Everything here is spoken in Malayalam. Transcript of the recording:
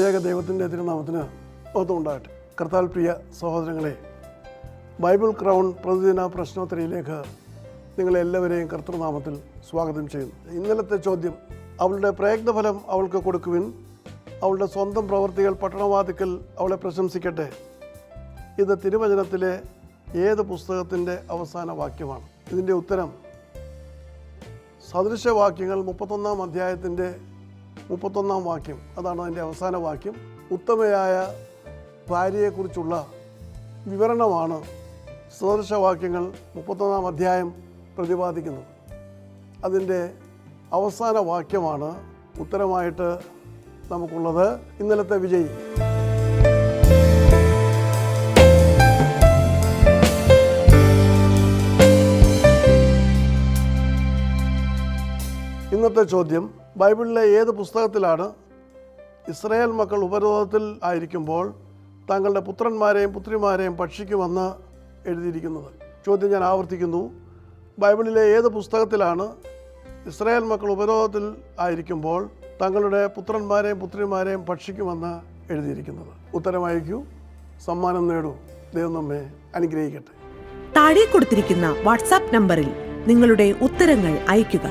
ത്രിയേക ദൈവത്തിൻ്റെ തിരുനാമത്തിന് മഹത്വം ഉണ്ടാകട്ടെ. കർത്താൽ പ്രിയ സഹോദരങ്ങളെ, ബൈബിൾ ക്രൗൺ പ്രതിദിന പ്രശ്നോത്തരിയിലേക്ക് നിങ്ങളെല്ലാവരെയും കർത്തൃനാമത്തിൽ സ്വാഗതം ചെയ്യുന്നു. ഇന്നലത്തെ ചോദ്യം, അവളുടെ പ്രയത്നഫലം അവൾക്ക് കൊടുക്കുവിൻ, അവളുടെ സ്വന്തം പ്രവൃത്തികൾ പട്ടണവാതിക്കൽ അവളെ പ്രശംസിക്കട്ടെ. ഇത് തിരുവചനത്തിലെ ഏത് പുസ്തകത്തിൻ്റെ അവസാന വാക്യമാണ്? ഇതിൻ്റെ ഉത്തരം സദൃശവാക്യങ്ങൾ 31-ാം അധ്യായത്തിൻ്റെ 31-ാം വാക്യം. അതാണ് അതിൻ്റെ അവസാന വാക്യം. ഉത്തമയായ ഭാര്യയെക്കുറിച്ചുള്ള വിവരണമാണ് സദൃശവാക്യങ്ങൾ 31-ാം അധ്യായം പ്രതിപാദിക്കുന്നത്. അതിൻ്റെ അവസാന വാക്യമാണ് ഉത്തരമായിട്ട് നമുക്കുള്ളത്. ഇന്നലത്തെ വിജയി ഇന്നത്തെ ചോദ്യം, ബൈബിളിലെ ഏത് പുസ്തകത്തിലാണ് ഇസ്രായേൽ മക്കൾ ഉപരോധത്തിൽ ആയിരിക്കുമ്പോൾ തങ്ങളുടെ പുത്രന്മാരെയും പുത്രിമാരെയും ഭക്ഷിക്കുമെന്ന് എഴുതിയിരിക്കുന്നത്? ചോദ്യം ഞാൻ ആവർത്തിക്കുന്നു. ബൈബിളിലെ ഏത് പുസ്തകത്തിലാണ് ഇസ്രായേൽ മക്കൾ ഉപരോധത്തിൽ ആയിരിക്കുമ്പോൾ തങ്ങളുടെ പുത്രന്മാരെയും പുത്രിമാരെയും ഭക്ഷിക്കുമെന്ന് എഴുതിയിരിക്കുന്നത്? ഉത്തരമയക്കൂ, സമ്മാനം നേടൂ. ദൈവം നമ്മെ അനുഗ്രഹിക്കട്ടെ. താഴെ കൊടുത്തിരിക്കുന്ന വാട്സാപ്പ് നമ്പറിൽ നിങ്ങളുടെ ഉത്തരങ്ങൾ അയയ്ക്കുക.